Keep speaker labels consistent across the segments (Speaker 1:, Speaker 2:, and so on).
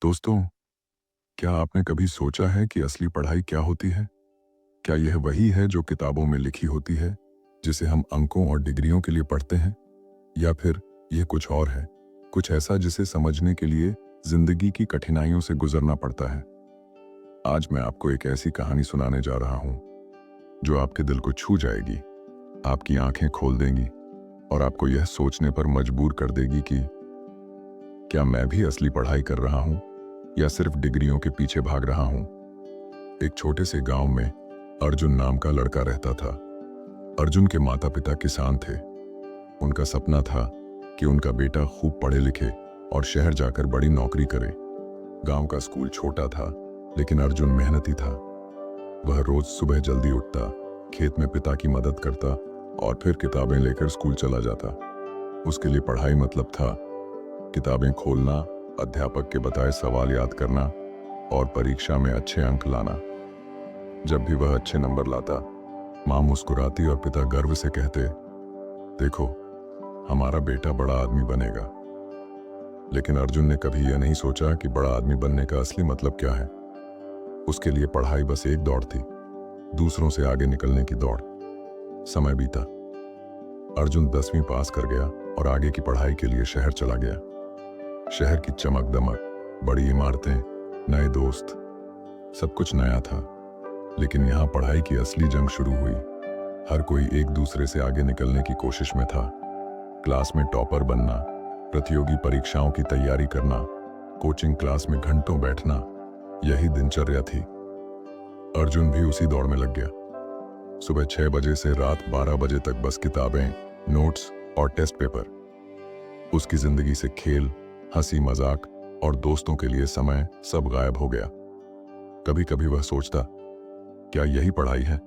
Speaker 1: दोस्तों, क्या आपने कभी सोचा है कि असली पढ़ाई क्या होती है? क्या यह वही है जो किताबों में लिखी होती है, जिसे हम अंकों और डिग्रियों के लिए पढ़ते हैं? या फिर यह कुछ और है, कुछ ऐसा जिसे समझने के लिए जिंदगी की कठिनाइयों से गुजरना पड़ता है? आज मैं आपको एक ऐसी कहानी सुनाने जा रहा हूं, जो आपके दिल को छू जाएगी, आपकी आंखें खोल देंगी और आपको यह सोचने पर मजबूर कर देगी कि क्या मैं भी असली पढ़ाई कर रहा हूं या सिर्फ डिग्रियों के पीछे भाग रहा हूं। एक छोटे से गांव में अर्जुन नाम का लड़का रहता था। अर्जुन के माता पिता किसान थे। उनका सपना था कि उनका बेटा खूब पढ़े लिखे और शहर जाकर बड़ी नौकरी करे। गांव का स्कूल छोटा था, लेकिन अर्जुन मेहनती था। वह रोज सुबह जल्दी उठता, खेत में पिता की मदद करता और फिर किताबें लेकर स्कूल चला जाता। उसके लिए पढ़ाई मतलब था किताबें खोलना, अध्यापक के बताए सवाल याद करना और परीक्षा में अच्छे अंक लाना। जब भी वह अच्छे नंबर लाता, माँ मुस्कुराती और पिता गर्व से कहते, देखो, हमारा बेटा बड़ा आदमी बनेगा। लेकिन अर्जुन ने कभी यह नहीं सोचा कि बड़ा आदमी बनने का असली मतलब क्या है। उसके लिए पढ़ाई बस एक दौड़ थी, दूसरों से आगे निकलने की दौड़। समय बीता। अर्जुन 10वीं पास कर गया और आगे की पढ़ाई के लिए शहर चला गया। शहर की चमक दमक, बड़ी इमारतें, नए दोस्त, सब कुछ नया था। लेकिन यहाँ पढ़ाई की असली जंग शुरू हुई। हर कोई एक दूसरे से आगे निकलने की कोशिश में था। क्लास में टॉपर बनना, प्रतियोगी परीक्षाओं की तैयारी करना, कोचिंग क्लास में घंटों बैठना, यही दिनचर्या थी। अर्जुन भी उसी दौड़ में लग गया। सुबह 6 बजे से रात 12 बजे तक बस किताबें, नोट्स और टेस्ट पेपर। उसकी जिंदगी से खेल, हंसी मजाक और दोस्तों के लिए समय सब गायब हो गया। कभी कभी वह सोचता, क्या यही पढ़ाई है?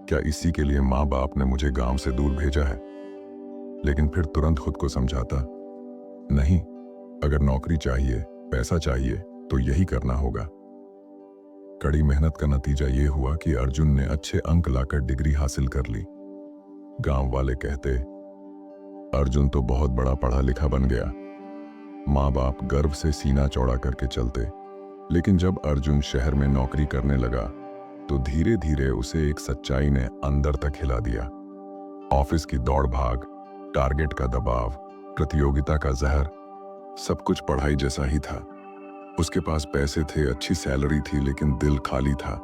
Speaker 1: क्या इसी के लिए माँ बाप ने मुझे गांव से दूर भेजा है? लेकिन फिर तुरंत खुद को समझाता, नहीं, अगर नौकरी चाहिए, पैसा चाहिए, तो यही करना होगा। कड़ी मेहनत का नतीजा ये हुआ कि अर्जुन ने अच्छे अंक लाकर डिग्री हासिल कर ली। गांव वाले कहते, अर्जुन तो बहुत बड़ा पढ़ा लिखा बन गया। माँ बाप गर्व से सीना चौड़ा करके चलते। लेकिन जब अर्जुन शहर में नौकरी करने लगा, तो धीरे धीरे उसे एक सच्चाई ने अंदर तक हिला दिया। ऑफिस की दौड़ भाग, टारगेट का दबाव, प्रतियोगिता का जहर, सब कुछ पढ़ाई जैसा ही था। उसके पास पैसे थे, अच्छी सैलरी थी, लेकिन दिल खाली था।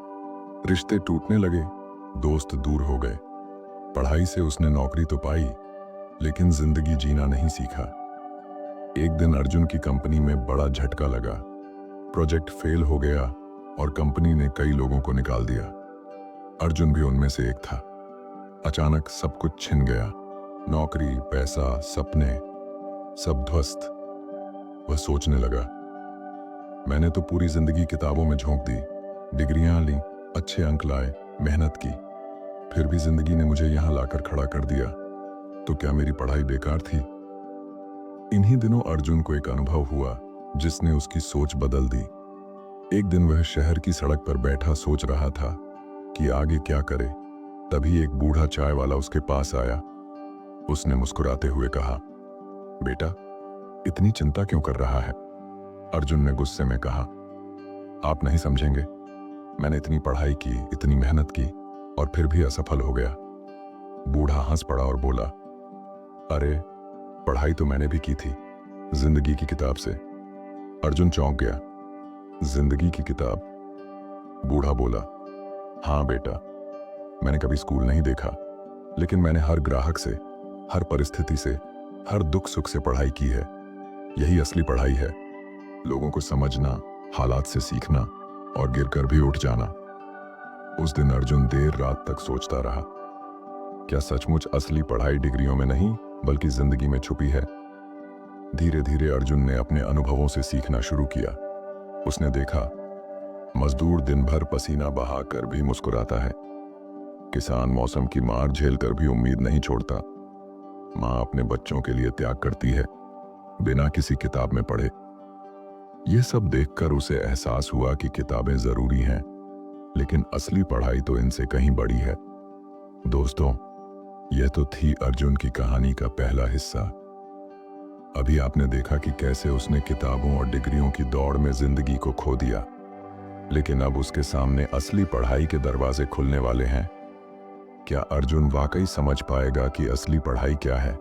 Speaker 1: रिश्ते टूटने लगे, दोस्त दूर हो गए। पढ़ाई से उसने नौकरी तो पाई, लेकिन जिंदगी जीना नहीं सीखा। एक दिन अर्जुन की कंपनी में बड़ा झटका लगा। प्रोजेक्ट फेल हो गया और कंपनी ने कई लोगों को निकाल दिया। अर्जुन भी उनमें से एक था। अचानक सब कुछ छिन गया। नौकरी, पैसा, सपने, सब ध्वस्त। वह सोचने लगा, मैंने तो पूरी जिंदगी किताबों में झोंक दी, डिग्रियां ली, अच्छे अंक लाए, मेहनत की, फिर भी जिंदगी ने मुझे यहां लाकर खड़ा कर दिया। तो क्या मेरी पढ़ाई बेकार थी? इन्हीं दिनों अर्जुन को एक अनुभव हुआ जिसने उसकी सोच बदल दी। एक दिन वह शहर की सड़क पर बैठा सोच रहा था कि आगे क्या करे। तभी एक बूढ़ा चाय वाला उसके पास आया। उसने मुस्कुराते हुए कहा, बेटा, इतनी चिंता क्यों कर रहा है? अर्जुन ने गुस्से में कहा, आप नहीं समझेंगे, मैंने इतनी पढ़ाई की, इतनी मेहनत की और फिर भी असफल हो गया। बूढ़ा हंस पड़ा और बोला, अरे, पढ़ाई तो मैंने भी की थी, जिंदगी की किताब से। अर्जुन चौंक गया। जिंदगी की किताब? बूढ़ा बोला, हाँ बेटा, मैंने कभी स्कूल नहीं देखा, लेकिन मैंने हर ग्राहक से, हर परिस्थिति से, हर दुख सुख से पढ़ाई की है। यही असली पढ़ाई है, लोगों को समझना, हालात से सीखना और गिरकर भी उठ जाना। उस दिन अर्जुन देर रात तक सोचता रहा, क्या सचमुच असली पढ़ाई डिग्रियों में नहीं बल्कि जिंदगी में छुपी है? धीरे धीरे अर्जुन ने अपने अनुभवों से सीखना शुरू किया। उसने देखा, मजदूर दिन भर पसीना बहाकर भी मुस्कुराता है, किसान मौसम की मार झेलकर भी उम्मीद नहीं छोड़ता, माँ अपने बच्चों के लिए त्याग करती है बिना किसी किताब में पढ़े। यह सब देखकर उसे एहसास हुआ कि किताबें जरूरी हैं, लेकिन असली पढ़ाई तो इनसे कहीं बड़ी है। दोस्तों, यह तो थी अर्जुन की कहानी का पहला हिस्सा। अभी आपने देखा कि कैसे उसने किताबों और डिग्रियों की दौड़ में जिंदगी को खो दिया, लेकिन अब उसके सामने असली पढ़ाई के दरवाजे खुलने वाले हैं। क्या अर्जुन वाकई समझ पाएगा कि असली पढ़ाई क्या है?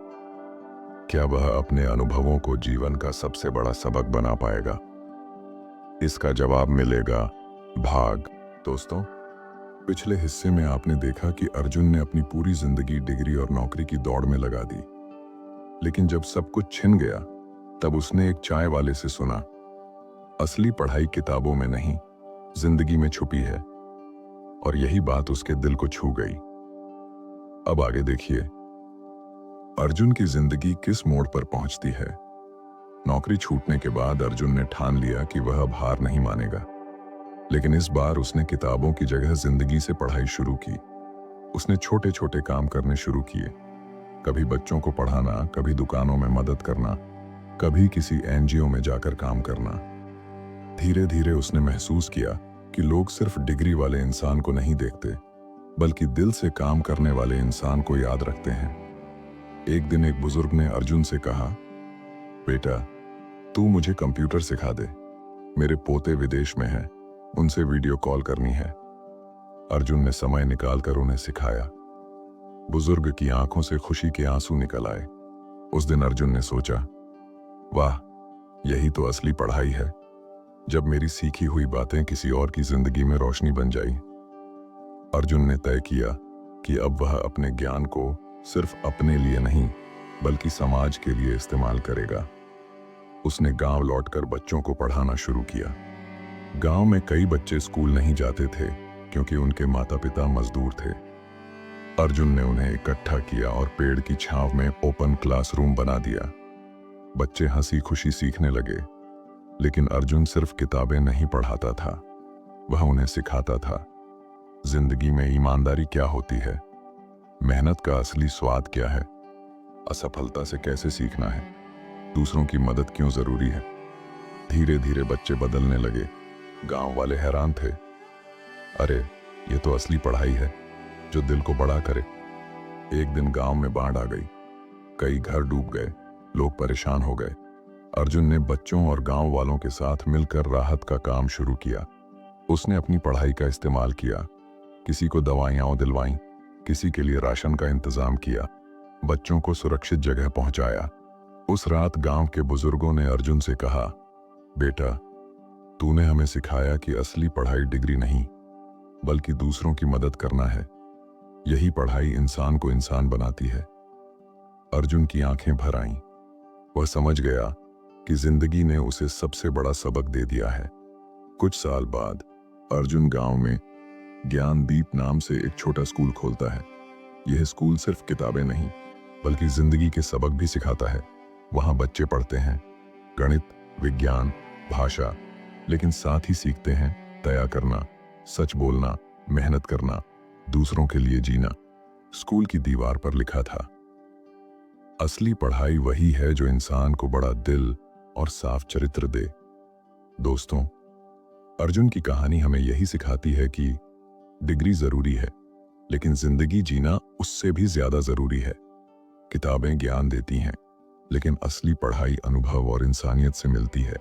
Speaker 1: क्या वह अपने अनुभवों को जीवन का सबसे बड़ा सबक बना पाएगा? इसका जवाब मिलेगा भाग। दोस्तों, पिछले हिस्से में आपने देखा कि अर्जुन ने अपनी पूरी जिंदगी डिग्री और नौकरी की दौड़ में लगा दी, लेकिन जब सब कुछ छिन गया तब उसने एक चाय वाले से सुना, असली पढ़ाई किताबों में नहीं, जिंदगी में छुपी है। और यही बात उसके दिल को छू गई। अब आगे देखिए, अर्जुन की जिंदगी किस मोड़ पर पहुंचती है। नौकरी छूटने के बाद अर्जुन ने ठान लिया कि वह अब हार नहीं मानेगा, लेकिन इस बार उसने किताबों की जगह जिंदगी से पढ़ाई शुरू की। उसने छोटे छोटे काम करने शुरू किए, कभी बच्चों को पढ़ाना, कभी दुकानों में मदद करना, कभी किसी एनजीओ में जाकर काम करना। धीरे धीरे उसने महसूस किया कि लोग सिर्फ डिग्री वाले इंसान को नहीं देखते, बल्कि दिल से काम करने वाले इंसान को याद रखते हैं। एक दिन एक बुजुर्ग ने अर्जुन से कहा, बेटा, तू मुझे कंप्यूटर सिखा दे, मेरे पोते विदेश में हैं, उनसे वीडियो कॉल करनी है। अर्जुन ने समय निकालकर उन्हें सिखाया। बुजुर्ग की आंखों से खुशी के आंसू निकल आए। उस दिन अर्जुन ने सोचा, वाह, यही तो असली पढ़ाई है, जब मेरी सीखी हुई बातें किसी और की जिंदगी में रोशनी बन जाई। अर्जुन ने तय किया कि अब वह अपने ज्ञान को सिर्फ अपने लिए नहीं, बल्कि समाज के लिए इस्तेमाल करेगा। उसने गांव लौटकर बच्चों को पढ़ाना शुरू किया। गांव में कई बच्चे स्कूल नहीं जाते थे क्योंकि उनके माता पिता मजदूर थे। अर्जुन ने उन्हें इकट्ठा किया और पेड़ की छांव में ओपन क्लासरूम बना दिया। बच्चे हंसी खुशी सीखने लगे, लेकिन अर्जुन सिर्फ किताबें नहीं पढ़ाता था, वह उन्हें सिखाता था जिंदगी में ईमानदारी क्या होती है, मेहनत का असली स्वाद क्या है, असफलता से कैसे सीखना है, दूसरों की मदद क्यों जरूरी है। धीरे धीरे बच्चे बदलने लगे। गांव वाले हैरान थे, अरे ये तो असली पढ़ाई है जो दिल को बड़ा करे। एक दिन गांव में बाढ़ आ गई, कई घर डूब गए, लोग परेशान हो गए। अर्जुन ने बच्चों और गांव वालों के साथ मिलकर राहत का काम शुरू किया। उसने अपनी पढ़ाई का इस्तेमाल किया, किसी को दवाइयां दिलवाईं, किसी के लिए राशन का इंतजाम किया, बच्चों को सुरक्षित जगह पहुंचाया। उस रात गांव के बुजुर्गों ने अर्जुन से कहा, बेटा, तूने हमें सिखाया कि असली पढ़ाई डिग्री नहीं, बल्कि दूसरों की मदद करना है। यही पढ़ाई इंसान को इंसान बनाती है। अर्जुन की आंखें भर आईं। वह समझ गया कि जिंदगी ने उसे सबसे बड़ा सबक दे दिया है। कुछ साल बाद अर्जुन गांव में ज्ञानदीप नाम से एक छोटा स्कूल खोलता है। यह स्कूल सिर्फ किताबें नहीं, बल्कि जिंदगी के सबक भी सिखाता है। वहां बच्चे पढ़ते हैं गणित, विज्ञान, भाषा, लेकिन साथ ही सीखते हैं दया करना, सच बोलना, मेहनत करना, दूसरों के लिए जीना। स्कूल की दीवार पर लिखा था, असली पढ़ाई वही है जो इंसान को बड़ा दिल और साफ चरित्र दे। दोस्तों, अर्जुन की कहानी हमें यही सिखाती है कि डिग्री जरूरी है, लेकिन जिंदगी जीना उससे भी ज्यादा जरूरी है। किताबें ज्ञान देती हैं, लेकिन असली पढ़ाई अनुभव और इंसानियत से मिलती है।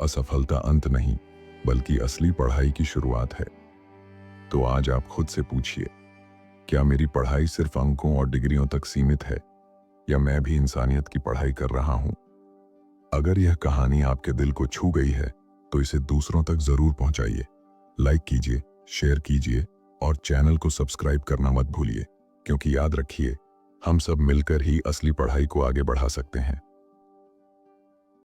Speaker 1: असफलता अंत नहीं, बल्कि असली पढ़ाई की शुरुआत है। तो आज आप खुद से पूछिए, क्या मेरी पढ़ाई सिर्फ अंकों और डिग्रियों तक सीमित है, या मैं भी इंसानियत की पढ़ाई कर रहा हूं? अगर यह कहानी आपके दिल को छू गई है तो इसे दूसरों तक जरूर पहुंचाइए। लाइक कीजिए, शेयर कीजिए और चैनल को सब्सक्राइब करना मत भूलिए, क्योंकि याद रखिए, हम सब मिलकर ही असली पढ़ाई को आगे बढ़ा सकते हैं।